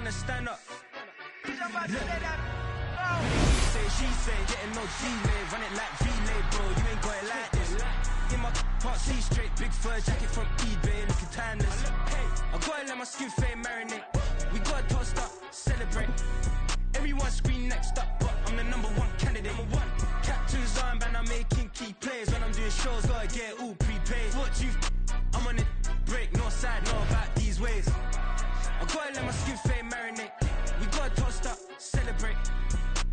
trying to stand up. Say, she say, getting no delay, run it like relay, bro, you ain't got it like this. In my can't see straight, big fur jacket from eBay, looking timeless. I gotta let my skin fade marinate. We gotta toast up, celebrate. Everyone scream next up, but I'm the #1 candidate. Captain's armband, I'm making key plays. When I'm doing shows, gotta get it all prepaid. What you I'm on it, break, no side, no about these ways. I gotta let my skin fade marinate. We gotta toast up, celebrate.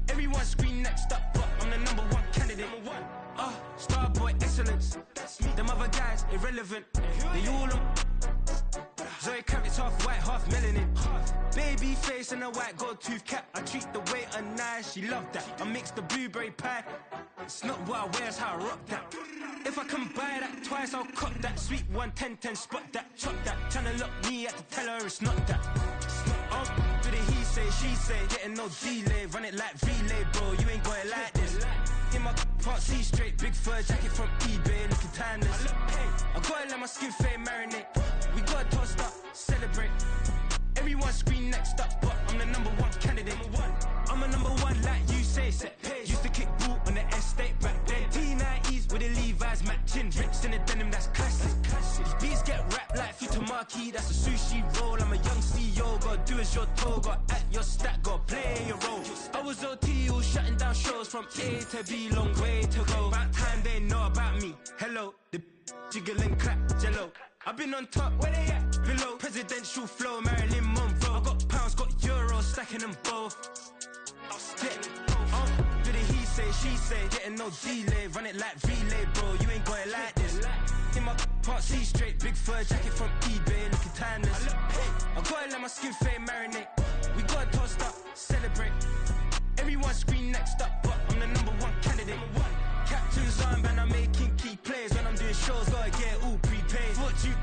Everyone scream next up, but I'm the #1 candidate. Starboy excellence. Them other guys irrelevant. They all on. Zoe Kravitz half white, half melanin. Baby face and a white gold tooth cap. I treat the waiter nice, she love that. I mix the blueberry pie. It's not what I wear, it's how I rock that. If I can buy that twice, I'll cop that. Sweet 110, spot that, chop that. Tryna lock me, I have to tell her it's not that. Do the he say, she say, getting no delay. Run it like relay, bro, you ain't got it like this. In my can't see straight, big fur jacket from eBay, looking timeless. I gotta let my skin fade marinate. We gotta toast up, celebrate. Everyone scream next up, but I'm the #1 candidate. I'm a #1 like you say, set pace. Used to kick boot on the estate back then. T90s with the Levi's matching. Rips in the denim, that's classic. These beats get wrapped like Futamaki, that's a sushi roll. I'm a young CEO, gotta do as you're told. Gotta act your stat, gotta play your role. I was OT, all shutting down shows from A to B, long way to go. About time they know about me. Hello, the jiggle and clap, jello. I've been on top, where they at? Below, presidential flow, Marilyn Monroe. I got pounds, got euros, stacking them both. Do the he say, she say, getting no delay. Run it like relay, bro, you ain't got it like this. In my can't see straight, big fur jacket from eBay, looking timeless. I gotta let my skin fade marinate. We gotta toast up, celebrate. Everyone scream next up, but I'm the #1 candidate. Captain's armband, I'm making key plays. When I'm doing shows, gotta get it all prepaid. What you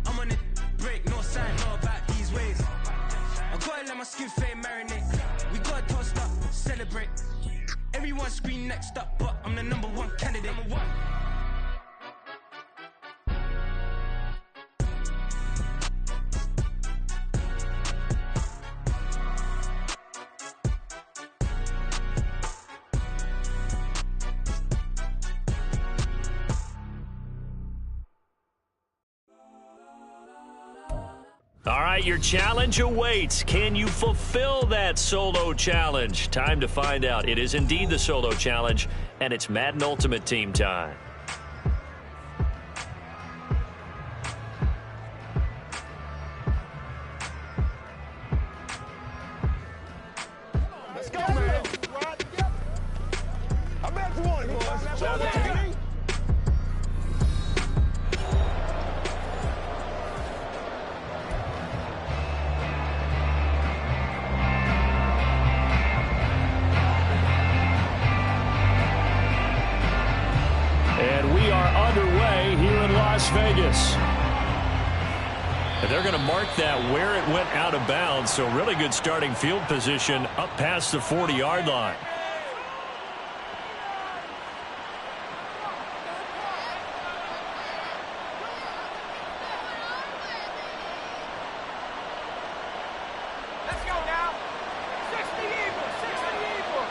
I'm on it, break, no sign, no about these ways. I gotta let my skin fade marinate. We gotta toast up, celebrate. Everyone scream next up, but I'm the #1 candidate. All right, your challenge awaits. Can you fulfill that solo challenge? Time to find out. It is indeed the solo challenge, and it's Madden Ultimate Team time. Let's go, man. I'm back for one, boys. And we are underway here in Las Vegas. And they're going to mark that where it went out of bounds. So really good starting field position up past the 40-yard line. Let's go now. 60 Eagles, 60 Eagles.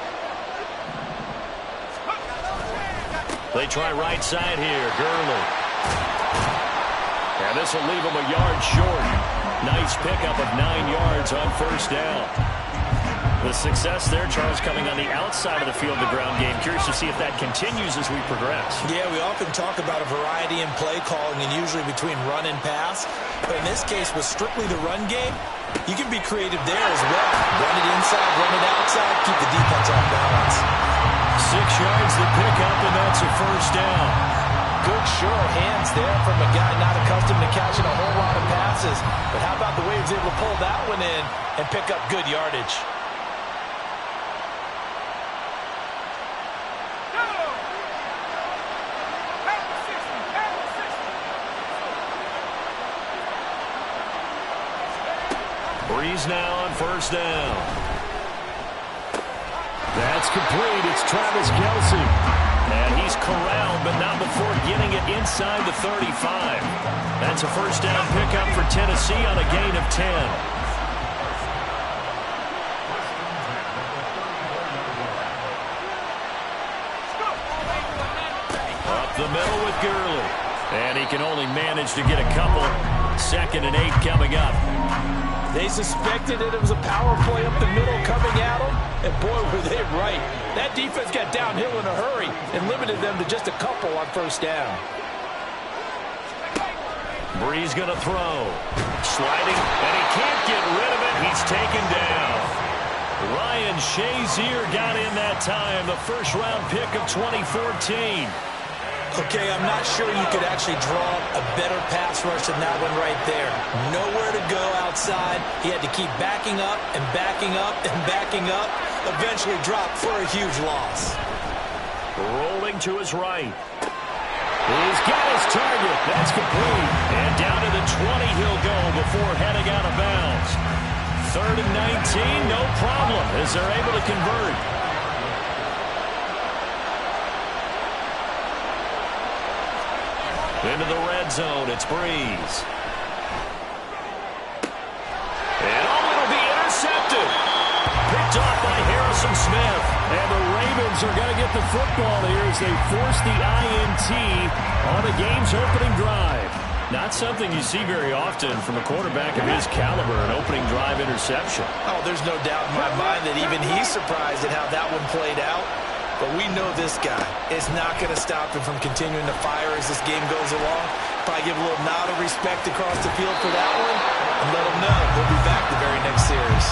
They try right side here. Gurley. And this will leave him a yard short. Nice pickup of 9 yards on first down. The success there, Charles, coming on the outside of the field, the ground game. Curious to see if that continues as we progress. Yeah, we often talk about a variety in play calling and usually between run and pass. But in this case, with strictly the run game, you can be creative there as well. Run it inside, run it outside, keep the defense off balance. 6 yards to pick up, and that's a first down. Good sure hands there from a guy not accustomed to catching a whole lot of passes. But how about the way he was able to pull that one in and pick up good yardage? Breeze now on first down. That's complete. It's Travis Kelce. And he's corralled, but not before getting it inside the 35. That's a first down pickup for Tennessee on a gain of 10. the middle with Gurley. And he can only manage to get a couple. 2nd and 8 coming up. They suspected that it was a power play up the middle coming at them, and boy, were they right. That defense got downhill in a hurry and limited them to just a couple on 1st down. Breeze going to throw. Sliding, and he can't get rid of it. He's taken down. Ryan Shazier got in that time, the 1st-round pick of 2014. Okay, I'm not sure you could actually draw a better pass rush than that one right there. Nowhere to go outside. He had to keep backing up and backing up and backing up. Eventually dropped for a huge loss. Rolling to his right. He's got his target. That's complete. And down to the 20 he'll go before heading out of bounds. 3rd and 19, no problem, as they're able to convert. Into the red zone, it's Breeze. And it'll be intercepted. Picked off by Harrison Smith. And the Ravens are going to get the football here as they force the INT on the game's opening drive. Not something you see very often from a quarterback of his caliber, an opening drive interception. Oh, there's no doubt in my mind that even he's surprised at how that one played out. But we know this guy is not going to stop him from continuing to fire as this game goes along. Probably give a little nod of respect across the field for that one and let him know he'll be back the very next series.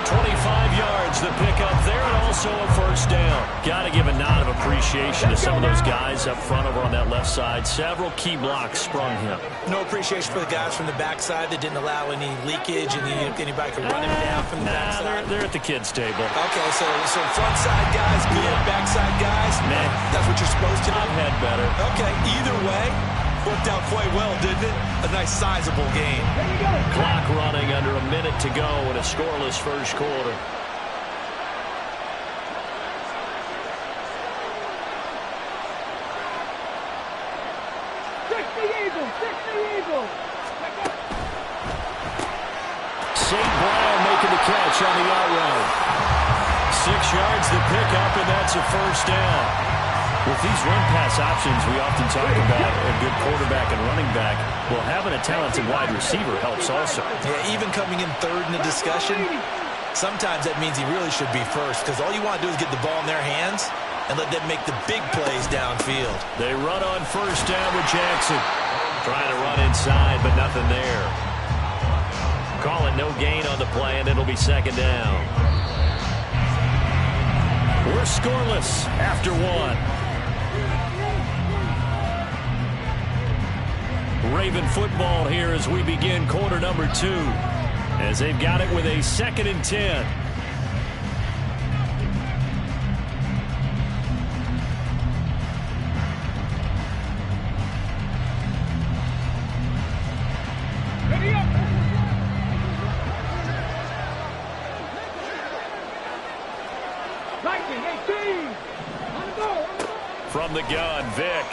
25 yards the pickup there, and also a 1st down. Got to give a nod of appreciation to some of those guys up front over on that left side. Several key blocks sprung him. No appreciation for the guys from the backside that didn't allow any leakage and anybody could run him down from the backside. They're at the kids' table. Okay, so front side guys, good, backside guys. Nah. That's what you're supposed to do. I've had better. Okay, either way, worked out quite well, didn't it? A nice sizable game. Clock running under a minute to go in a scoreless 1st quarter. St. Brown making the catch on the out route. 6 yards the pickup, and that's a 1st down. With these run-pass options, we often talk about a good quarterback and running back. Well, having a talented wide receiver helps also. Yeah, even coming in 3rd in the discussion, sometimes that means he really should be 1st because all you want to do is get the ball in their hands and let them make the big plays downfield. They run on 1st down with Jackson. Trying to run inside, but nothing there. Call it no gain on the play, and it'll be 2nd down. We're scoreless after 1. Raven football here as we begin quarter number 2, as they've got it with a 2nd and 10. Ready up. From the gun, Vick.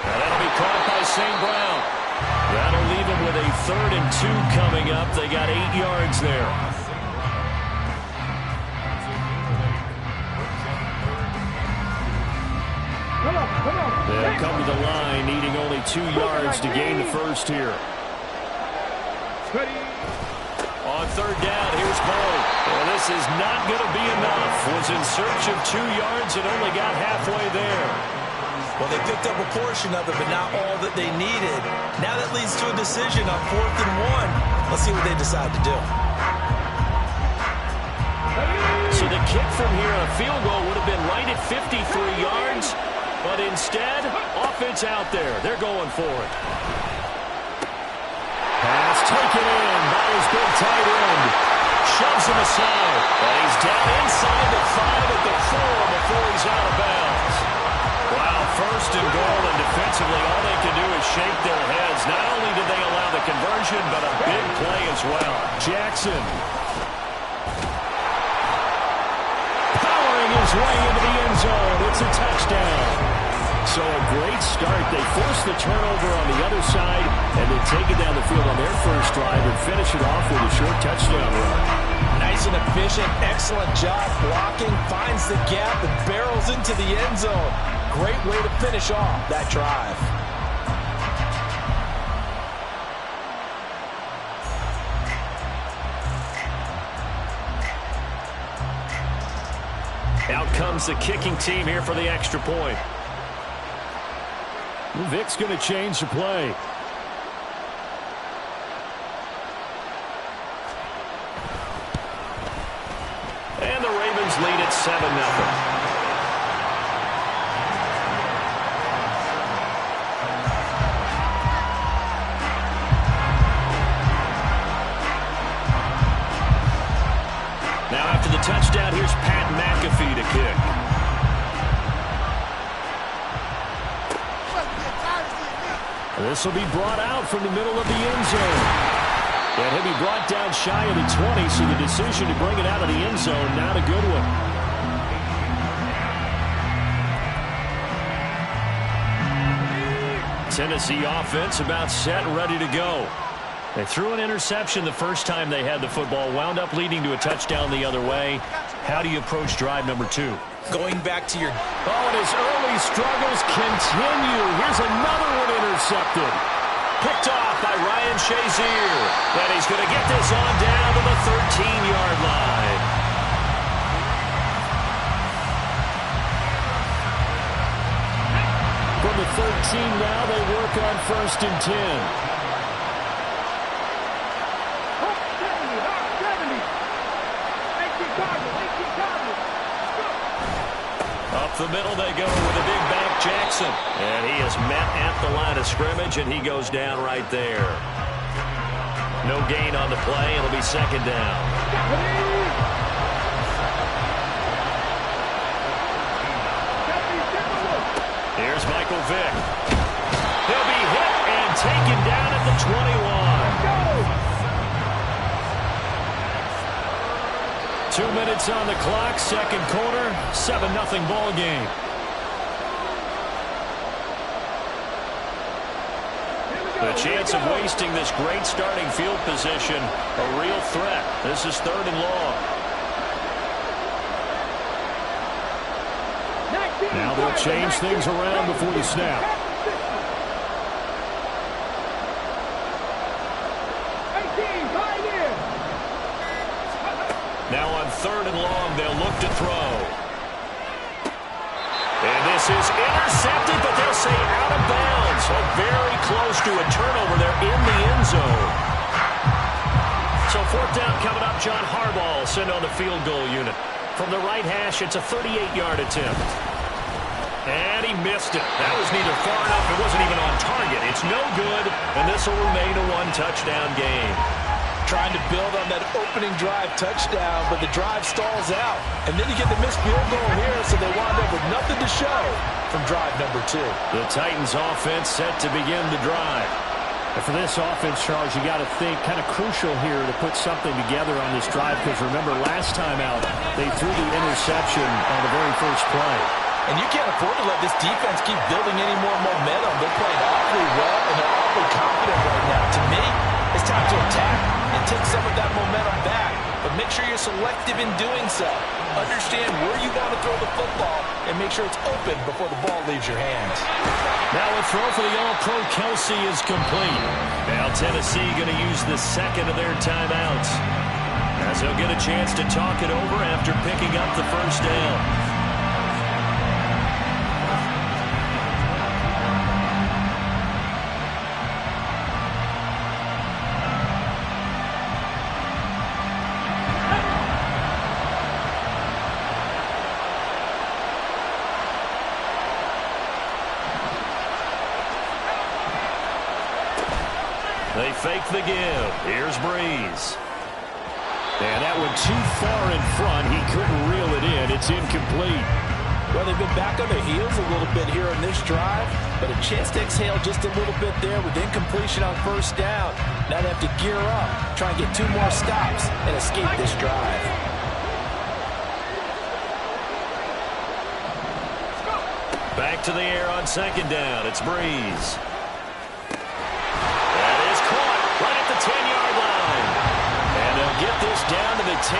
Now that'll be caught by St. Brown. That'll leave him with a 3rd and 2 coming up. They got 8 yards there. They'll come to the line, needing only 2 yards to gain the 1st here. On 3rd down, here's Cole. Well, this is not going to be enough. Was in search of 2 yards and only got halfway there. Well, they picked up a portion of it, but not all that they needed. Now that leads to a decision on 4th and 1. Let's see what they decide to do. So the kick from here on a field goal would have been right at 53 yards, but instead, offense out there. They're going for it. Pass taken in by his big tight end. Shoves him aside. And he's down inside the 5 at the 4 before he's out of bounds. Wow, 1st and goal, and defensively all they can do is shake their heads. Not only did they allow the conversion, but a big play as well. Jackson powering his way into the end zone. It's a touchdown. So a great start. They force the turnover on the other side, and they take it down the field on their 1st drive and finish it off with a short touchdown run. Nice and efficient. Excellent job blocking. Finds the gap and barrels into the end zone. Great way to finish off that drive. Out comes the kicking team here for the extra point. Vic's going to change the play. And the Ravens lead at 7-0. Now after the touchdown, here's Pat McAfee to kick. This will be brought out from the middle of the end zone. And he'll be brought down shy of the 20, so the decision to bring it out of the end zone, not a good one. Tennessee offense about set and ready to go. They threw an interception the first time they had the football, wound up leading to a touchdown the other way. How do you approach drive number 2? Going back to your... Oh, and his early struggles continue. Here's another one intercepted. Picked off by Ryan Shazier. And he's going to get this on down to the 13-yard line. From the 13 now, they work on 1st and 10. Up the middle they go with a big back Jackson. And he is met at the line of scrimmage, and he goes down right there. No gain on the play. It'll be 2nd down. Here's Michael Vick. He'll be hit and taken down at the 21. 2 minutes on the clock, 2nd quarter, 7-0 ball game. The chance of wasting this great starting field position, a real threat. This is 3rd and long. Now they'll change things around before the snap. Now on 3rd and long, they'll look to throw. And this is intercepted, but they'll say out of bounds. So very close to a turnover there in the end zone. So 4th down coming up. John Harbaugh sent on the field goal unit. From the right hash, it's a 38-yard attempt. And he missed it. That was neither far enough. It wasn't even on target. It's no good, and this will remain a 1-touchdown game. Trying to build on that opening drive touchdown, but the drive stalls out. And then you get the missed field goal here, so they wind up with nothing to show from drive number 2. The Titans offense set to begin the drive. And for this offense, Charles, you got to think kind of crucial here to put something together on this drive, because remember last time out, they threw the interception on the very first play. And you can't afford to let this defense keep building any more momentum. They're playing awfully well, and they're awfully confident right now. To me, it's time to attack and take some of that momentum back. But make sure you're selective in doing so. Understand where you want to throw the football and make sure it's open before the ball leaves your hands. Now a throw for the All-Pro Kelsey is complete. Now Tennessee going to use the 2nd of their timeouts, as they'll get a chance to talk it over after picking up the 1st down. They fake the give. Here's Breeze. And that one too far in front. He couldn't reel it in. It's incomplete. Well, they've been back on their heels a little bit here on this drive, but a chance to exhale just a little bit there with incompletion on 1st down. Now they have to gear up, try and get 2 more stops, and escape this drive. Back to the air on 2nd down. It's Breeze. 10-yard line. And they'll get this down to the 10.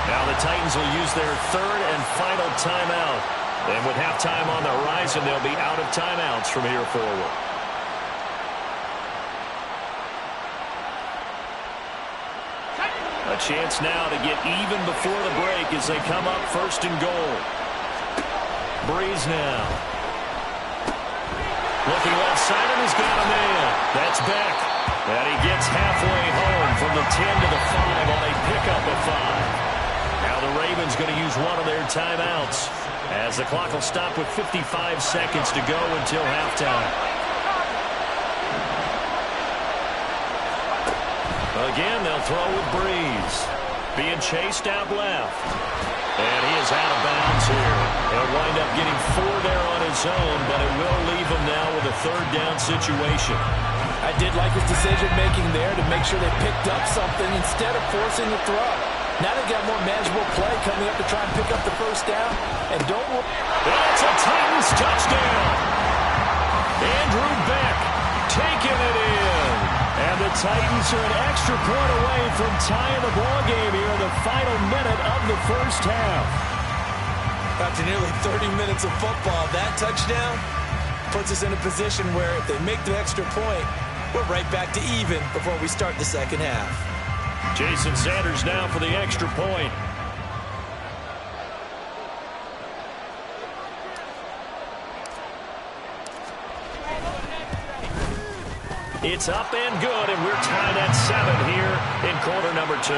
Now the Titans will use their third and final timeout. And with halftime on the horizon, they'll be out of timeouts from here forward. A chance now to get even before the break as they come up first and goal. Breeze now. Looking left side and he's got a man. That's Beck. And he gets halfway home from the 10 to the 5 on a pickup of 5. Now the Ravens going to use one of their timeouts as the clock will stop with 55 seconds to go until halftime. Again, they'll throw with Breeze. Being chased out left. And he is out of bounds here. He'll wind up getting 4 there on his own, but it will leave him now with a third down situation. I did like his decision-making there to make sure they picked up something instead of forcing the throw. Now they've got more manageable play coming up to try and pick up the first down. And don't worry. That's a Titans touchdown. Andrew Beck taking it in. And the Titans are an extra point away from tying the ball game here in the final minute of the first half. After nearly 30 minutes of football, that touchdown puts us in a position where if they make the extra point, we're right back to even before we start the second half. Jason Sanders now for the extra point. It's up and good, and we're tied at 7 here in quarter number 2.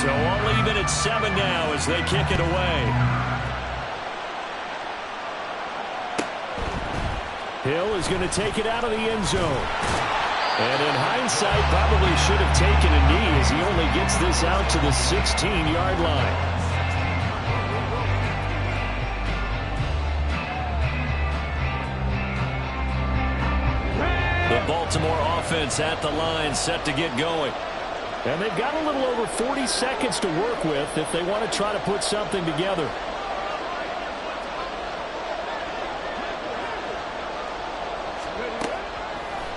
So all even at 7 now as they kick it away. Hill is going to take it out of the end zone. And in hindsight, probably should have taken a knee as he only gets this out to the 16-yard line. The Baltimore offense at the line set to get going. And they've got a little over 40 seconds to work with if they want to try to put something together.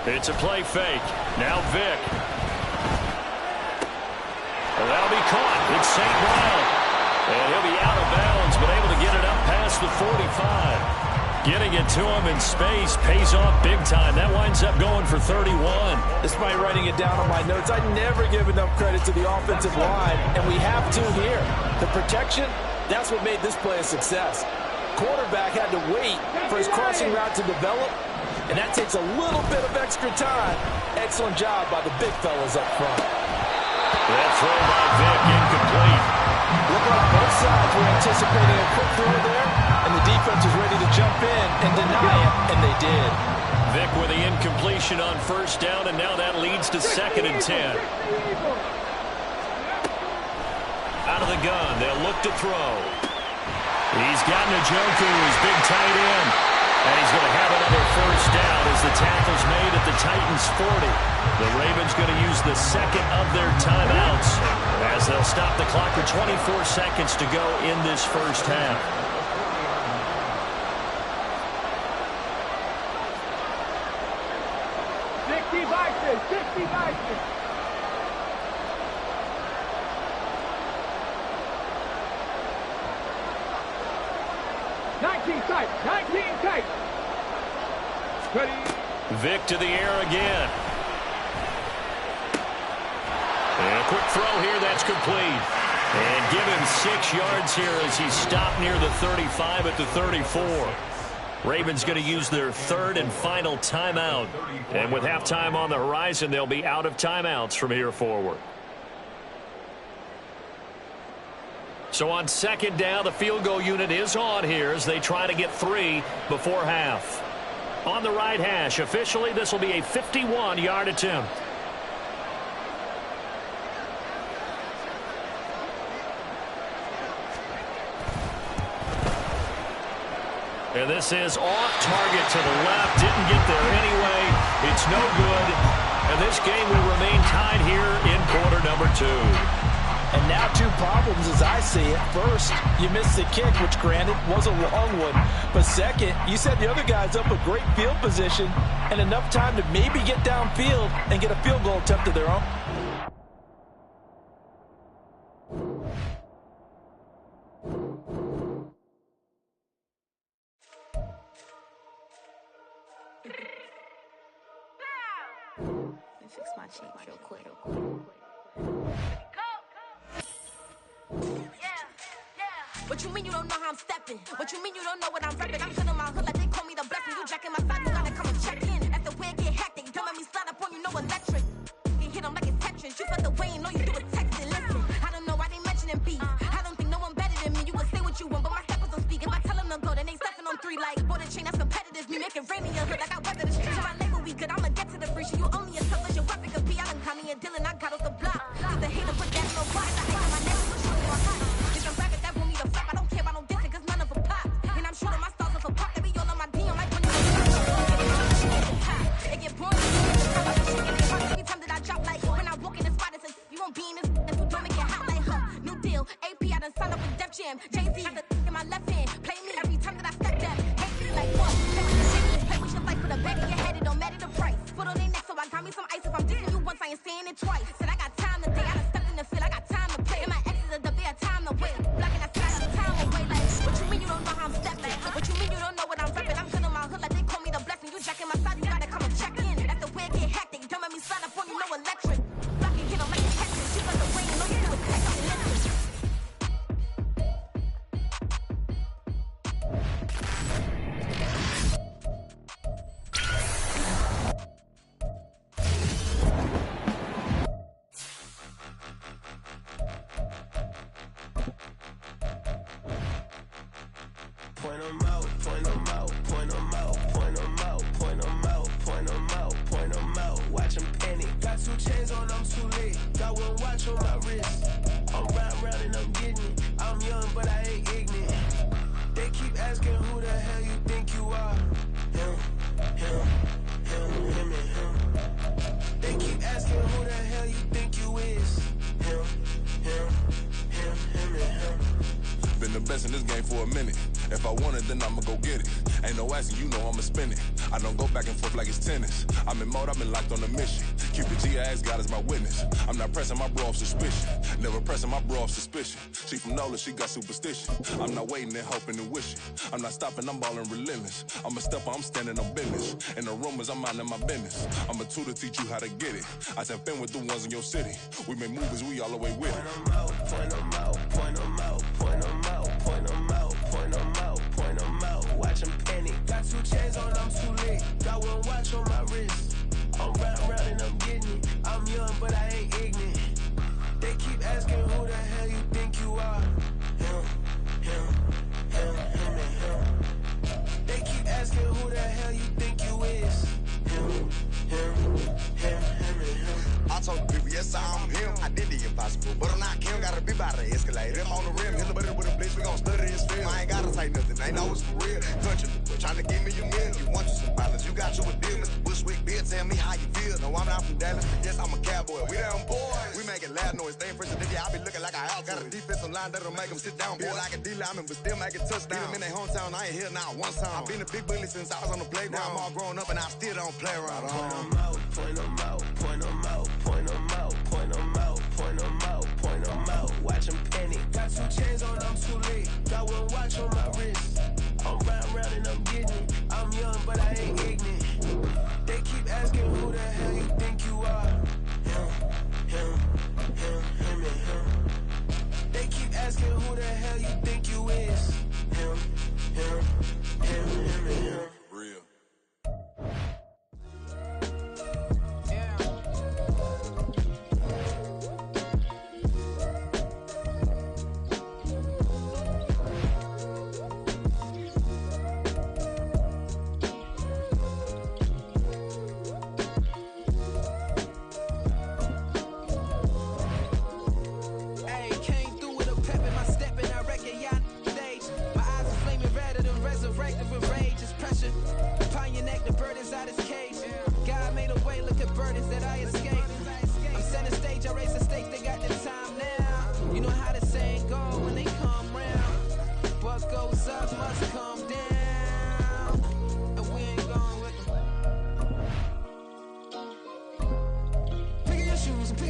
It's a play fake. Now Vick. Well, that'll be caught. It's St. Brown. And he'll be out of bounds, but able to get it up past the 45. Getting it to him in space pays off big time. That winds up going for 31. Despite writing it down on my notes, I never give enough credit to the offensive line, and we have to here. The protection, that's what made this play a success. Quarterback had to wait for his crossing route to develop, and that takes a little bit of extra time. Excellent job by the big fellas up front. That throw by Vick incomplete. Look like both sides were anticipating a quick throw there, and the defense was ready to jump in and deny it, and they did. Vick with the incompletion on first down, and now that leads to 2nd and 10. Out of the gun, they'll look to throw. He's got Njoku, his big tight end. And he's going to have another first down as the tackle's made at the Titans' 40. The Ravens going to use the second of their timeouts as they'll stop the clock with 24 seconds to go in this first half. Vick to the air again. And a quick throw here, that's complete. And give him 6 yards here as he's stopped near the 35 at the 34. Ravens going to use their third and final timeout. And with halftime on the horizon, they'll be out of timeouts from here forward. So on second down, the field goal unit is on here as they try to get 3 before half. On the right hash, officially, this will be a 51-yard attempt. And this is off target to the left. Didn't get there anyway. It's no good. And this game will remain tied here in quarter number 2. And now 2 problems as I see it. First, you missed the kick, which granted was a long one. But second, you set the other guys up a great field position and enough time to maybe get downfield and get a field goal attempt of their own. Fix my cheeks real quick. What you mean you don't know how I'm stepping? What you mean you don't know what I'm repping? I'm feeling my hood like they call me the blessing. You jacking my side, you gotta come and check in. That's the way it get hectic. Don't make me slide up on you, no electric. You hit them like it's Tetris. You felt the way, you know you do it texting. Listen, I don't know why they mentioning beef. I don't think no one better than me. You can say what you want, but my steppers don't speak. If I tell them to go, then they stepping on 3 like bought a chain that's competitive. Me making rain in your hood like I weather the street. So my label we good, I'ma get to the breach. You only as tough as your weapon could be. I done call me a Dylan, I got off the block. Cause the hater put that in the watch. I hate on my neck, so show me my hot. Bitch, I'm bragging that want me to flop. I don't care about no dissing, cause none of them pop. And I'm shooting my stars off a pop. They be all on my DM like when you they get bored, I be shaking their hearts every time that I drop. Like when I walk in the spot, it says you won't be in this, and so don't make it hot like new deal. AP, I done signed up with Def Jam. Jay-Z got the in my left hand. Play me every time that I step that. Hate me like what? Play with your life, put a bag in your head, it don't matter the price. Put on their neck, so I got me some ice. If I'm dissing you once, I ain't saying it twice. Said I got time today, I done stepped in the field, I got time to play. And my exes are up, they had time to wait. Blocking that side of time away, like what you mean you don't know how I'm stepping? What you mean you don't know what I'm repping? I'm feeling my hood like they call me the blessing. You jacking my side, you gotta come and check in. That's the way it get hectic. Don't make me slide up on you, no electric. Blocking, hit them like it's Tetris. You felt the way, you know you do it texting. Listen. Point 'em out, point 'em out, point 'em out, point 'em out, point 'em out, point 'em out, point 'em out. Watch 'em panic. Got 2 chains on, I'm too late. Got 1 watch on my wrist. I'm riding round and I'm getting it. I'm young, but I ain't ignorant. They keep asking who the hell you think you are. Him, and him. They keep asking who the hell you think you is. Him, and him. Been the best in this game for a minute. If I want it, then I'ma go get it. Ain't no asking, you know I'ma spin it. I don't go back and forth like it's tennis. I'm in mode, I've been locked on a mission. Cupid G, I ask God as my witness. I'm not pressing my bro off suspicion. Never pressing my bro off suspicion. She from NOLA, she got superstition. I'm not waiting and hoping and wishing. I'm not stopping, I'm balling relentless. I'm a stepper, I'm standing on business. In the rumors, I'm minding my business. I'm a tutor, teach you how to get it. I tap in with the ones in your city. We make movies, we all the way with it. Point 'em out, point 'em out, point 'em out, point 'em out, point 'em out, point 'em out, point 'em out. Watch 'em panic. Got 2 chains on, I'm too late. Got 1 watch on my wrist. I'm riding round and I'm getting it. I'm young, but I ain't ignorant. They keep asking who the hell you think you are. Him, and him. They keep asking who the hell you think you is. Him, and him. I told the people, yes, I'm him. I did the impossible, but I'm not Kim. Gotta be by the escalator. If on the rim, hit the butter with a blitz, we gon' study this film. I ain't gotta say nothing, ain't know it's for real. Touching the trying to give me a meal. You want you some balance, you got you a deal. Mr. Bushwick, Bill, tell me how you feel. No, I'm not from Dallas, but yes, I'm a cowboy. We them boys. We making loud noise, stay fresh and I be looking like a house. Got a defensive line that'll make them sit down. Feel like a D-lineman, but still make it touchdown. Beat them in their hometown, I ain't here not one time. I've been a big bully since I was on the playground. Now I'm all grown up and I still don't play around. Point 'em out, point 'em out, point 'em out, point 'em out, point 'em out, point 'em out, point 'em out. Watch 'em panic. Got 2 chains on, I'm too late. Got 1 watch on my wrist. I'm riding round and I'm getting it. I'm young, but I ain't ignorant. They keep asking who the hell you think you are. Him, and him. They keep asking who the hell you think you is. Him, and him. Real.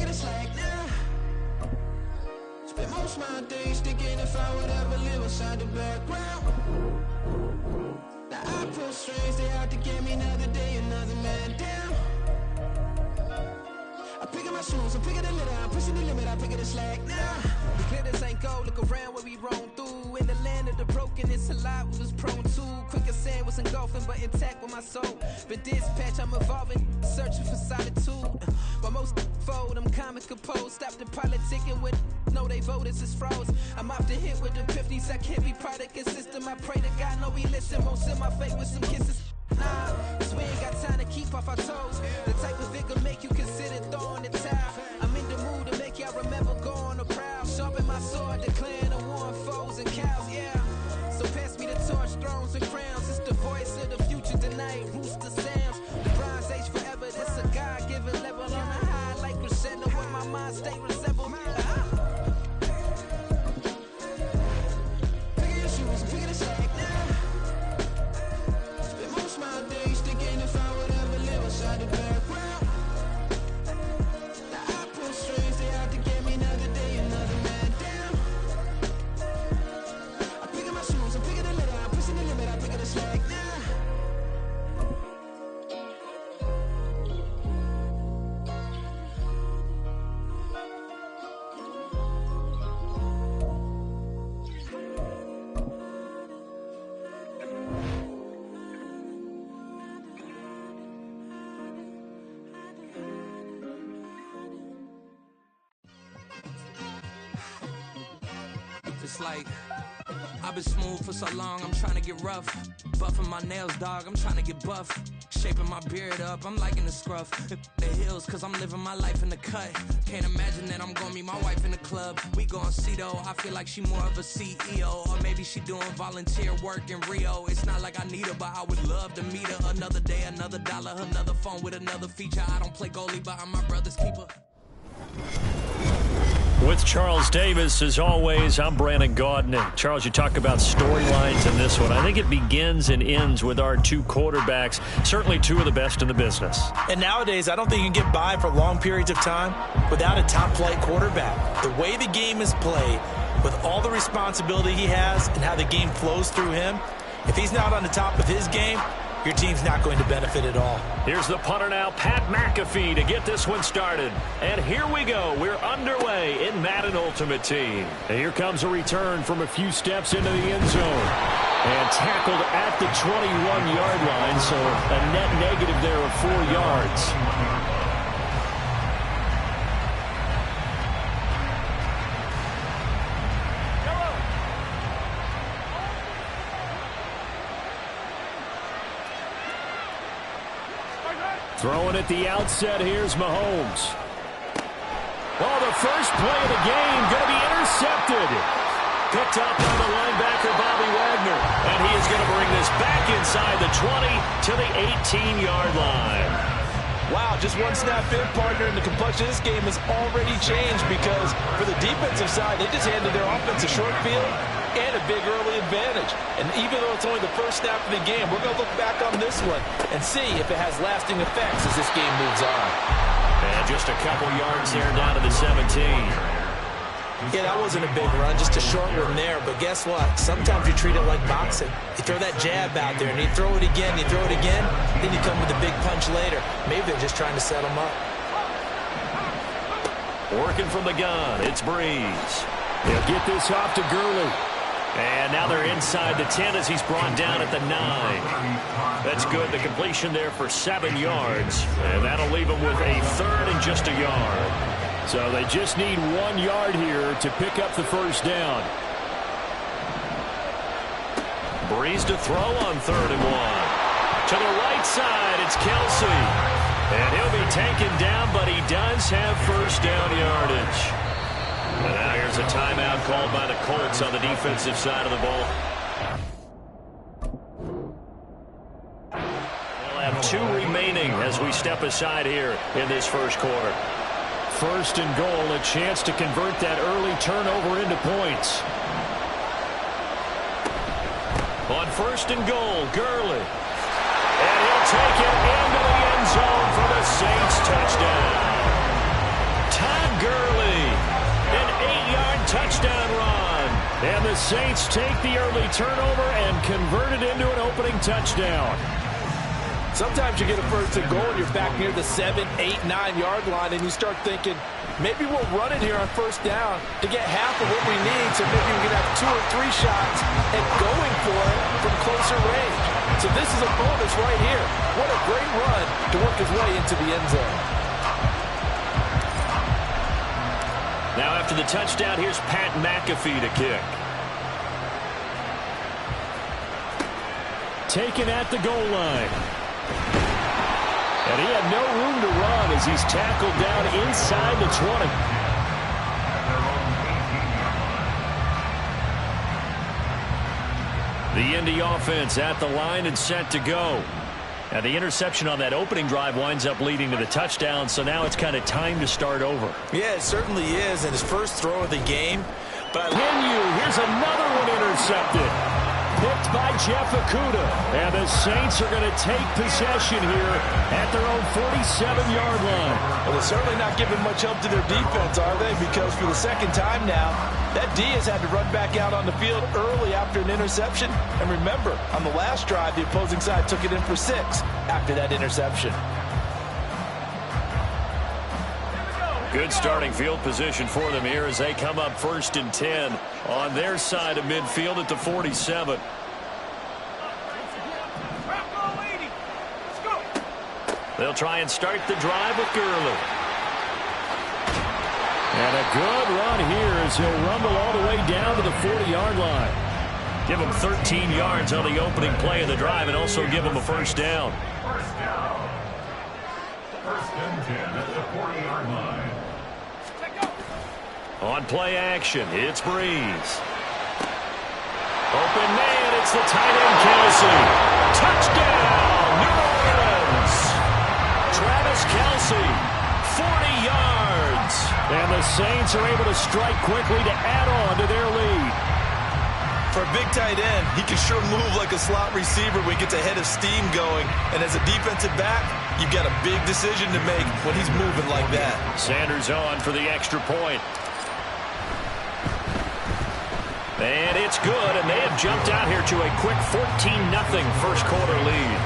picking the slack now. Spend most of my days thinking if I would ever live inside the background. Now I pull strings, they out to get me another day, another man down. I'm picking my shoes, I'm picking the lid, I'm pushing the limit, I'm picking the slack now. We clear this ain't go, look around where we roam through. In the land of the broken, it's a lot we was prone to. Quick as sand was engulfing, but intact with my soul. Been dispatched, I'm evolving, searching for solitude. While most fold, I'm comic composed. Stop the politicking with no, they voters is froze. I'm off the hit with the 50s, I can't be product of system. I pray to God, no, he listen, won't send my fate with some kisses. Nah, cause we ain't got time to keep off our toes. The type of vigor make you consider throwing the towel. I'm in the mood to make y'all remember going to proud. Sharpen my sword, declaring the war on foes and cows, yeah. So pass me the torch, thrones and crowns. It's the voice of the future tonight, rooster sounds. The bronze age forever, this a God-given level. On a high like crescendo where my mind state resemble. Picking your shoes and picking the slack now. Spend most of my days thinking if I would ever live inside the background. Now I pull strings, they out to get me another day, another man down. I'm picking my shoes, I'm picking the lid, I'm pushing the limit, I'm picking the slack now. It's like, I've been smooth for so long, I'm trying to get rough. Buffing my nails, dog, I'm trying to get buff. Shaping my beard up, I'm liking the scruff. The hills, cause I'm living my life in the cut. Can't imagine that I'm gonna meet my wife in the club. We gon' see though, I feel like she more of a CEO. Or maybe she doing volunteer work in Rio. It's not like I need her, but I would love to meet her. Another day, another dollar, another phone with another feature. I don't play goalie, but I'm my brother's keeper. With Charles Davis, as always, I'm Brandon Gaudin. And Charles, you talk about storylines in this one. I think it begins and ends with our two quarterbacks, certainly two of the best in the business. And nowadays, I don't think you can get by for long periods of time without a top-flight quarterback. The way the game is played, with all the responsibility he has and how the game flows through him, if he's not on the top of his game, your team's not going to benefit at all. Here's the punter now, Pat McAfee, to get this one started. And here we go. We're underway in Madden Ultimate Team. And here comes a return from a few steps into the end zone. And tackled at the 21-yard line, so a net negative there of 4 yards. Throwing at the outset, here's Mahomes. Oh, the first play of the game going to be intercepted. Picked up by the linebacker, Bobby Wagner. And he is going to bring this back inside the 20 to the 18-yard line. Wow, just one snap in, partner, and the complexion of this game has already changed because for the defensive side, they just handed their offense a short field and a big early advantage. And even though it's only the first snap of the game, we're going to look back on this one and see if it has lasting effects as this game moves on. And just a couple yards there down to the 17. Yeah, that wasn't a big run, just a short one there. But guess what? Sometimes you treat it like boxing. You throw that jab out there, and you throw it again, then you come with a big punch later. Maybe they're just trying to set them up. Working from the gun, it's Breeze. They'll get this off to Gurley. And now they're inside the 10 as he's brought down at the 9. That's good. The completion there for 7 yards. And that'll leave them with a third and just a yard. So they just need 1 yard here to pick up the first down. Breeze to throw on 3rd and 1. To the right side, it's Kelsey. And he'll be taken down, but he does have first down yardage. And now here's a timeout called by the Colts on the defensive side of the ball. They'll have 2 remaining as we step aside here in this first quarter. 1st and goal, a chance to convert that early turnover into points. On 1st and goal, Gurley. And he'll take it into the end zone for the Saints touchdown. Time Saints take the early turnover and convert it into an opening touchdown. Sometimes you get a first and goal and you're back near the 7, 8, 9-yard line, and you start thinking, maybe we'll run it here on first down to get half of what we need, so maybe we can have 2 or 3 shots and going for it from closer range. So this is a bonus right here. What a great run to work his way into the end zone. Now after the touchdown, here's Pat McAfee to kick. Taken at the goal line. And he had no room to run as he's tackled down inside the 20. The Indy offense at the line and set to go. And the interception on that opening drive winds up leading to the touchdown, so now it's kind of time to start over. Yeah, it certainly is, and his first throw of the game. But here's another one intercepted. Picked by Jeff Okudah. And the Saints are going to take possession here at their own 47-yard line. Well, they're certainly not giving much help to their defense, are they? Because for the second time now, that D has had to run back out on the field early after an interception. And remember, on the last drive, the opposing side took it in for 6 after that interception. Good starting field position for them here as they come up 1st and 10 on their side of midfield at the 47. They'll try and start the drive with Gurley. And a good run here as he'll rumble all the way down to the 40-yard line. Give him 13 yards on the opening play of the drive and also give him a first down. First and 10 at the 40-yard line. On play action, it's Breeze. Open man, it's the tight end, Kelsey. Touchdown, New Orleans. Travis Kelsey, 40 yards. And the Saints are able to strike quickly to add on to their lead. For a big tight end, he can sure move like a slot receiver when he gets a head of steam going. And as a defensive back, you've got a big decision to make when he's moving like that. Sanders on for the extra point. And it's good, and they have jumped out here to a quick 14-0 first quarter lead.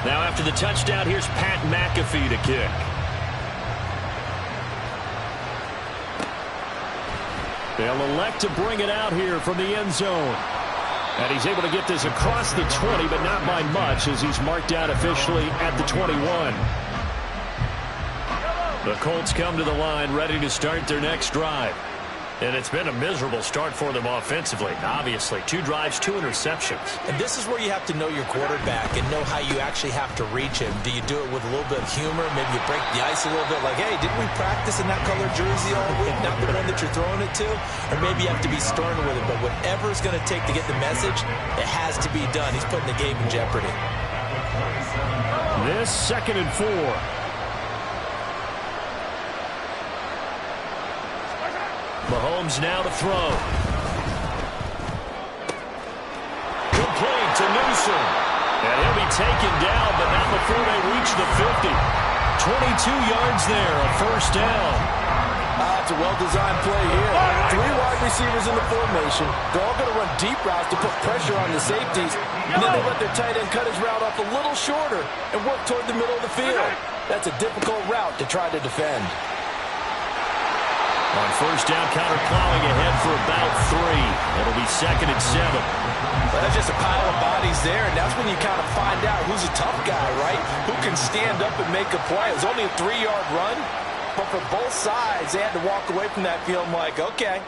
Now after the touchdown, here's Pat McAfee to kick. They'll elect to bring it out here from the end zone. And he's able to get this across the 20, but not by much as he's marked out officially at the 21. The Colts come to the line ready to start their next drive. And it's been a miserable start for them offensively. Obviously, 2 drives, 2 interceptions. And this is where you have to know your quarterback and know how you actually have to reach him. Do you do it with a little bit of humor? Maybe you break the ice a little bit like, hey, didn't we practice in that color jersey all week? Not the one that you're throwing it to? Or maybe you have to be stern with it. But whatever it's going to take to get the message, it has to be done. He's putting the game in jeopardy. This 2nd and 4. Mahomes now to throw. Complete to Newsom. And he'll be taken down, but not before they reach the 50. 22 yards there, a first down. It's a well-designed play here. 3 wide receivers in the formation. They're all going to run deep routes to put pressure on the safeties. And then they let their tight end cut his route off a little shorter and work toward the middle of the field. That's a difficult route to try to defend. On first down, counter plowing ahead for about 3. It'll be 2nd and 7. Well, that's just a pile of bodies there, and that's when you kind of find out who's a tough guy, right? Who can stand up and make a play. It was only a 3-yard run, but for both sides, they had to walk away from that field like, okay,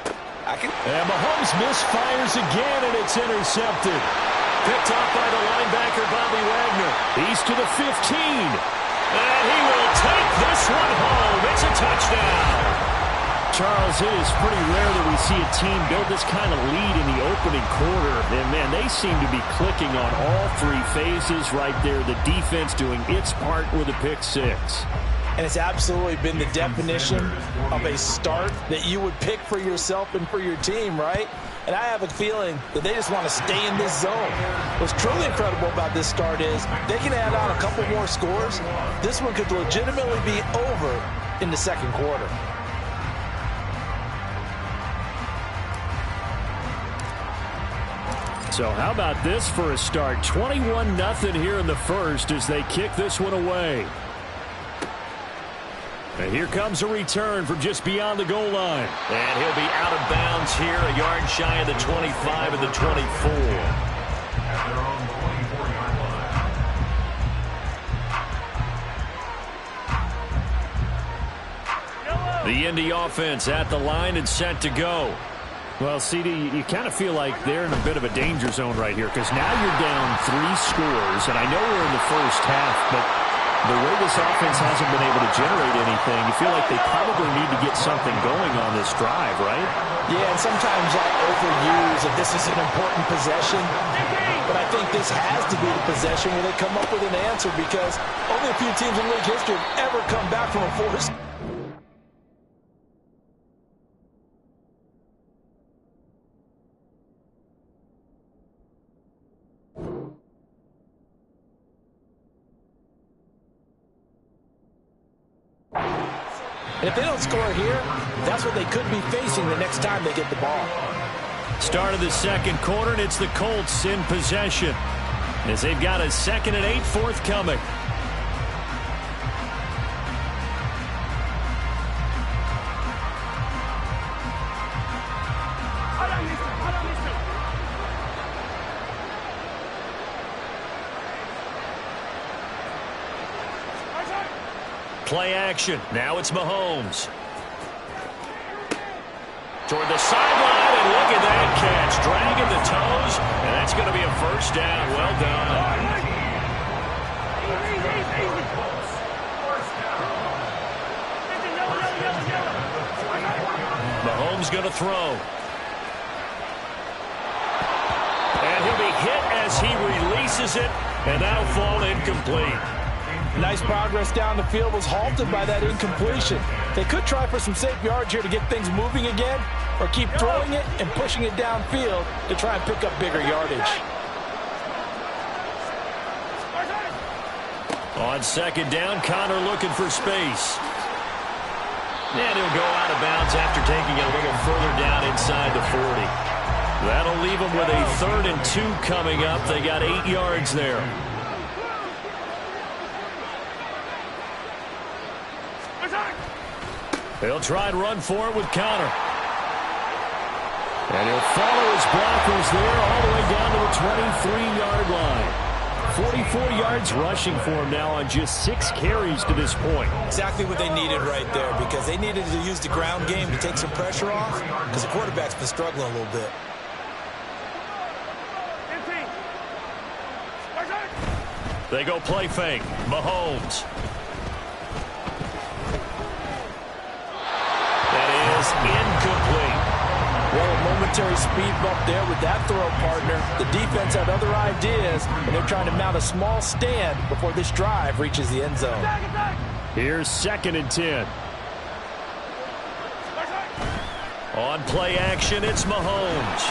I can. And Mahomes misfires again, and it's intercepted. Picked off by the linebacker, Bobby Wagner. He's to the 15. And he will take this one home. It's a touchdown. Charles, it is pretty rare that we see a team build this kind of lead in the opening quarter. And, man, they seem to be clicking on all 3 phases right there. The defense doing its part with a pick 6. And it's absolutely been the definition of a start that you would pick for yourself and for your team, right? and I have a feeling that they just want to stay in this zone. What's truly incredible about this start is they can add on a couple more scores. This one could legitimately be over in the second quarter. So how about this for a start? 21-0 here in the first as they kick this one away. And here comes a return from just beyond the goal line. And he'll be out of bounds here, a yard shy of the 25 and the 24. At their own 24-yard line. The Indy offense at the line and set to go. Well, CD, you kind of feel like they're in a bit of a danger zone right here because now you're down 3 scores, and I know we're in the first half, but the way this offense hasn't been able to generate anything, you feel like they probably need to get something going on this drive, right? Yeah, and sometimes I overuse if this is an important possession, but I think this has to be the possession where they come up with an answer because only a few teams in league history have ever come back from a forced. If they don't score here, that's what they could be facing the next time they get the ball. Start of the second quarter, and it's the Colts in possession as they've got a 2nd and 8 forthcoming. Play action. Now it's Mahomes. Toward the sideline, and look at that catch. Dragging the toes, and that's going to be a first down. Well done. Mahomes going to throw. And he'll be hit as he releases it, and that'll fall incomplete. Nice progress down the field was halted by that incompletion. They could try for some safe yards here to get things moving again, or keep throwing it and pushing it downfield to try and pick up bigger yardage. On second down, Connor looking for space. And he'll go out of bounds after taking it a little further down inside the 40. That'll leave them with a 3rd and 2 coming up. They got 8 yards there. He'll try and run for it with Connor. And he'll follow his blockers there all the way down to the 23-yard line. 44 yards rushing for him now on just 6 carries to this point. Exactly what they needed right there because they needed to use the ground game to take some pressure off because the quarterback's been struggling a little bit. They go play fake. Mahomes. Incomplete. Well, a momentary speed bump there with that throw, partner. The defense had other ideas, and they're trying to mount a small stand before this drive reaches the end zone. Here's 2nd and 10. On play action, it's Mahomes.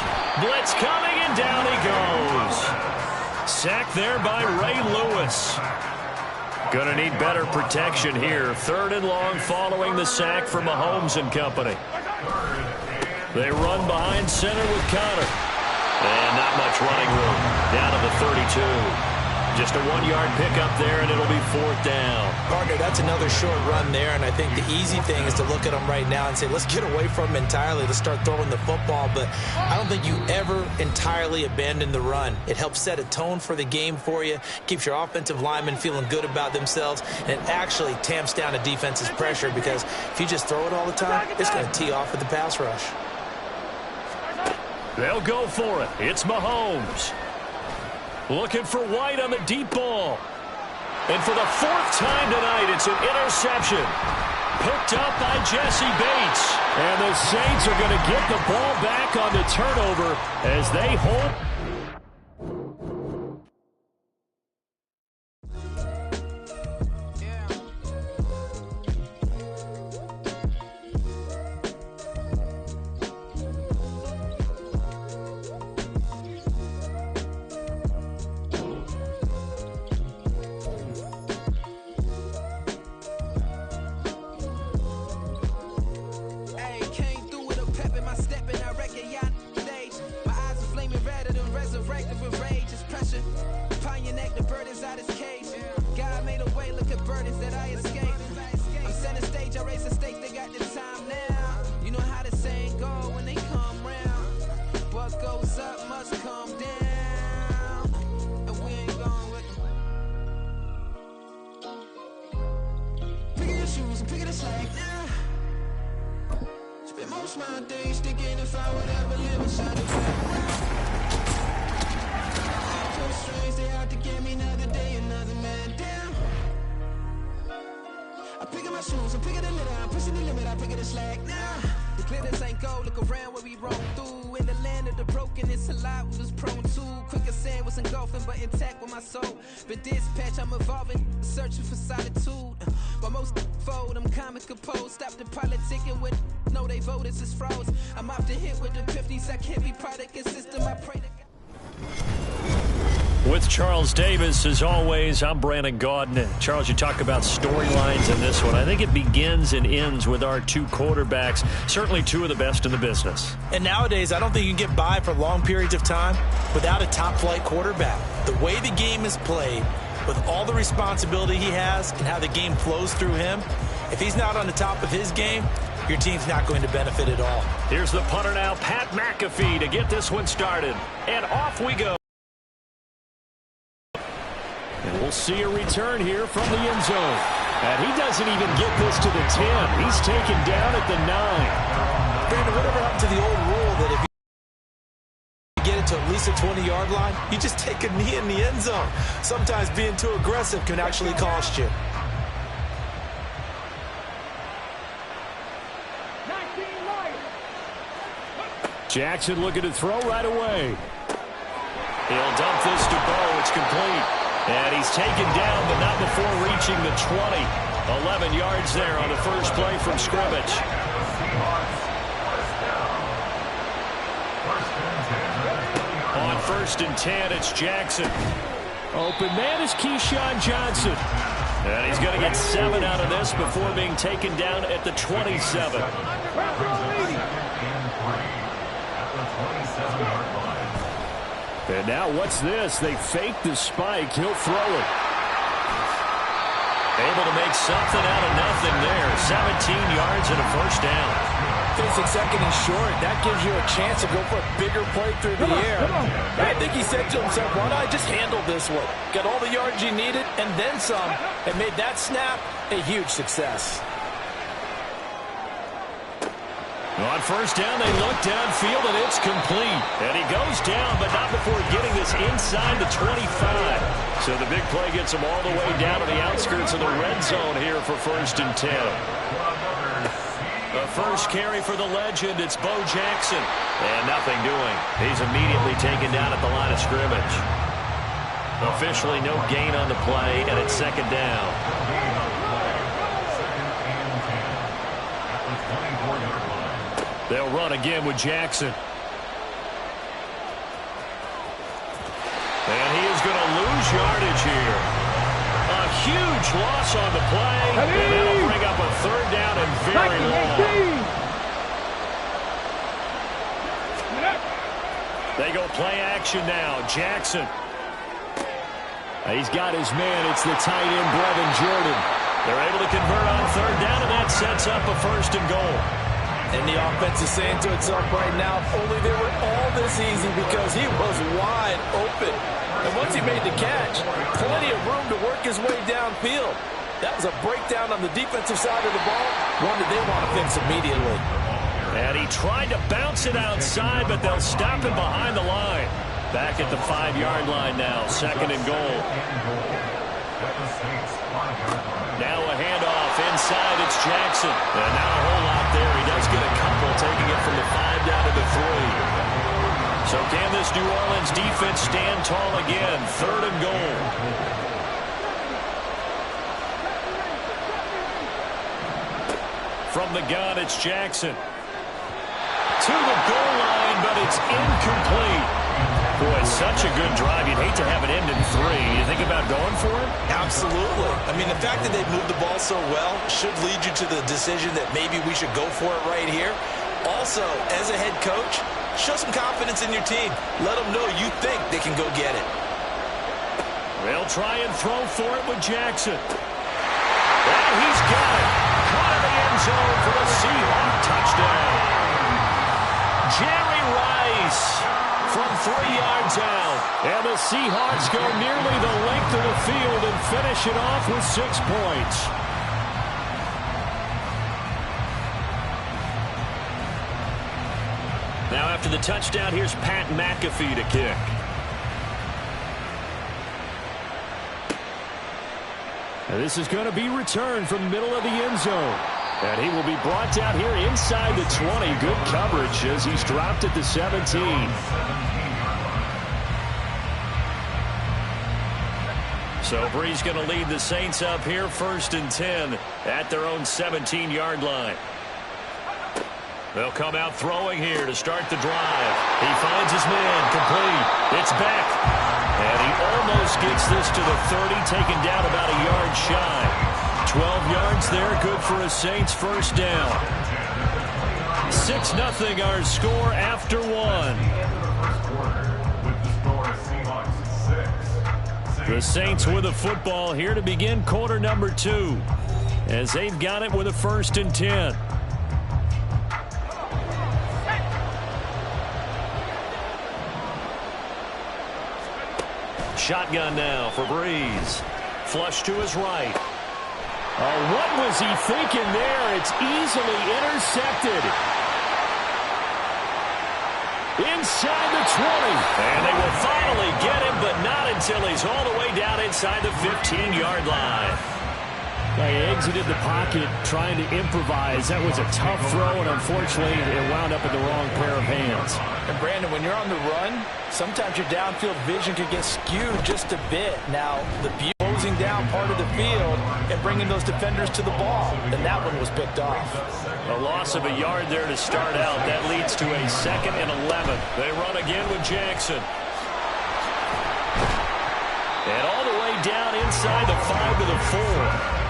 Blitz coming, and down he goes. Sacked there by Ray Lewis. Gonna need better protection here. 3rd and long following the sack from Mahomes and company. They run behind center with Connor. And not much running room. Down to the 32. Just a 1-yard pickup there, and it'll be 4th down. Partner, that's another short run there, and I think the easy thing is to look at them right now and say, let's get away from them entirely. Let's start throwing the football, but I don't think you ever entirely abandon the run. It helps set a tone for the game for you, keeps your offensive linemen feeling good about themselves, and it actually tamps down a defense's pressure because if you just throw it all the time, it's going to tee off with the pass rush. They'll go for it. It's Mahomes. Looking for White on the deep ball. And for the 4th time tonight, it's an interception. Picked up by Jesse Bates. And the Saints are going to get the ball back on the turnover as they hold. pushing the limit, I pick it a slack now. The clear this ain't go, look around where we roam through. In the land of the broken, it's a lot we was prone to. Quicker sand was engulfing, but intact with my soul. But dispatch, I'm evolving, searching for solitude. While most fold, I'm comic composed. Stop the politicking with no, they vote, it's frauds. I'm off the hit with the 50s, I can't be product and system, I pray to God. With Charles Davis, as always, I'm Brandon Gaudin. Charles, you talk about storylines in this one. I think it begins and ends with our two quarterbacks, certainly two of the best in the business. And nowadays, I don't think you can get by for long periods of time without a top-flight quarterback. The way the game is played, with all the responsibility he has and how the game flows through him, if he's not on the top of his game, your team's not going to benefit at all. Here's the punter now, Pat McAfee, to get this one started. And off we go. And we'll see a return here from the end zone. And he doesn't even get this to the 10. He's taken down at the 9. Brandon, whatever happened to the old rule that if you get it to at least a 20-yard line, you just take a knee in the end zone. Sometimes being too aggressive can actually cost you. Jackson looking to throw right away. He'll dump this to Bo. It's complete. And he's taken down, but not before reaching the 20. 11 yards there on the first play from scrimmage. On 1st and 10, it's Jackson. Open man is Keyshawn Johnson. And he's going to get 7 out of this before being taken down at the 27. And now what's this? They fake the spike. He'll throw it. Able to make something out of nothing there. 17 yards and a first down. Facing second and short, that gives you a chance to go for a bigger play through the air. I think he said to himself, why not just handle this one? Got all the yards you needed and then some, and made that snap a huge success. On first down, they look downfield, and it's complete. And he goes down, but not before getting this inside the 25. So the big play gets him all the way down to the outskirts of the red zone here for 1st and 10. The first carry for the legend, it's Bo Jackson. And nothing doing. He's immediately taken down at the line of scrimmage. Officially no gain on the play, and it's 2nd down. They'll run again with Jackson. And he is going to lose yardage here. A huge loss on the play. And that'll bring up a 3rd down and very long. They go play action now. Jackson. He's got his man. It's the tight end, Brevin Jordan. They're able to convert on 3rd down, and that sets up a 1st and goal. And the offense is saying to itself right now, if only they were all this easy, because he was wide open. And once he made the catch, plenty of room to work his way downfield. That was a breakdown on the defensive side of the ball, one that they want to fix immediately. And he tried to bounce it outside, but they'll stop him behind the line. Back at the 5-yard line now, 2nd and goal. Now a handoff inside, it's Jackson. And not a whole lot there. He does get a couple, taking it from the 5 down to the 3. So can this New Orleans defense stand tall again? 3rd and goal. From the gun, it's Jackson. To the goal line, but it's incomplete. Boy, such a good drive. You'd hate to have it end in 3. You think about going for it? Absolutely. I mean, the fact that they've moved the ball so well should lead you to the decision that maybe we should go for it right here. Also, as a head coach, show some confidence in your team. Let them know you think they can go get it. They'll try and throw for it with Jackson. And he's got it. Caught in the end zone for the Seahawk touchdown. Jerry Rice from 3 yards out. And the Seahawks go nearly the length of the field and finish it off with 6 points. Now after the touchdown, here's Pat McAfee to kick. And this is going to be returned from the middle of the end zone. And he will be brought down here inside the 20. Good coverage as he's dropped at the 17. So Bree's going to lead the Saints up here 1st and 10 at their own 17-yard line. They'll come out throwing here to start the drive. He finds his man, complete. It's Beck. And he almost gets this to the 30, taken down about a yard shy. 12 yards there, good for a Saints first down. 6-0 our score after one. The Saints with a football here to begin quarter number 2 as they've got it with a 1st and 10. Shotgun now for Breeze. Flush to his right. Oh, what was he thinking there? It's easily intercepted. Inside the 20. And they will finally get him, but not until he's all the way down inside the 15-yard line. They exited the pocket trying to improvise. That was a tough throw, and unfortunately, it wound up in the wrong pair of hands. And Brandon, when you're on the run, sometimes your downfield vision could get skewed just a bit. Now, the closing down part of the field and bringing those defenders to the ball, and that one was picked off. A loss of a yard there to start out. That leads to a 2nd and 11. They run again with Jackson. And all the way down inside the 5 to the 4.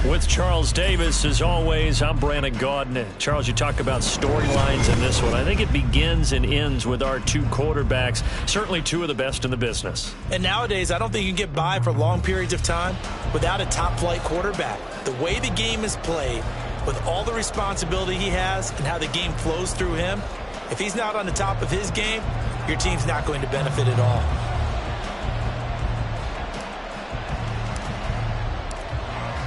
With Charles Davis, as always, I'm Brandon Gaudin. Charles, you talk about storylines in this one. I think it begins and ends with our 2 quarterbacks, certainly 2 of the best in the business. And nowadays, I don't think you can get by for long periods of time without a top-flight quarterback. The way the game is played, with all the responsibility he has and how the game flows through him, if he's not on the top of his game, your team's not going to benefit at all.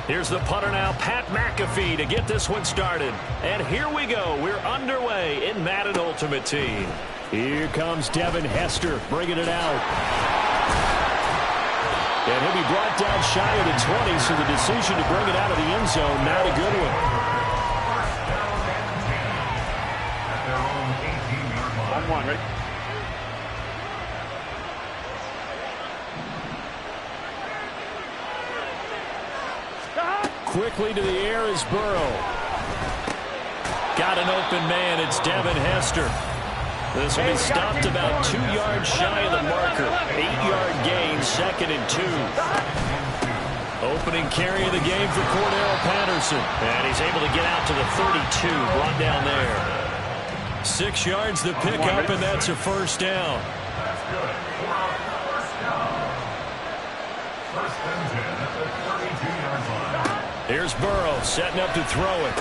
Here's the punter now, Pat McAfee, to get this one started. And here we go. We're underway in Madden Ultimate Team. Here comes Devin Hester bringing it out. And he'll be brought down shy of the 20, so the decision to bring it out of the end zone, not a good one. On one, ready? Quickly to the air is Burrow. Got an open man. It's Devin Hester. This will be stopped about 2 yards shy of the marker. 8-yard gain, 2nd and 2. Opening carry of the game for Cordero Patterson. And he's able to get out to the 32, brought down there. 6 yards the pickup, and that's a first down. That's good. 4 out, first down. 1st and 10 at the 32-yard line. Here's Burrow setting up to throw it.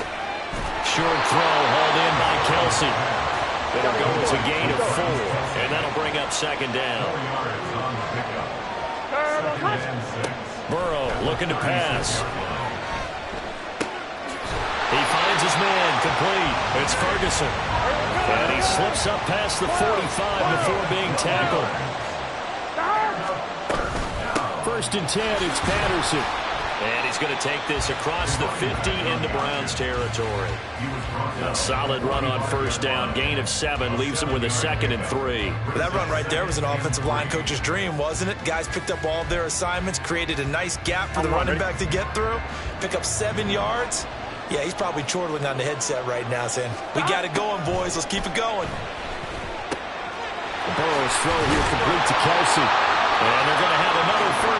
Short throw hauled in by Kelsey. It'll go as a gain of 4, and that'll bring up 2nd down. Burrow looking to pass. He finds his man, complete. It's Ferguson. And he slips up past the 45 before being tackled. 1st and 10, it's Patterson. And he's going to take this across the 50 into Browns territory. A solid run on first down. Gain of 7 leaves him with a 2nd and 3. That run right there was an offensive line coach's dream, wasn't it? Guys picked up all of their assignments, created a nice gap for the running back to get through, pick up 7 yards. Yeah, he's probably chortling on the headset right now saying, we got it going, boys. Let's keep it going. Burrow's throw here complete to Kelsey. And they're going to have another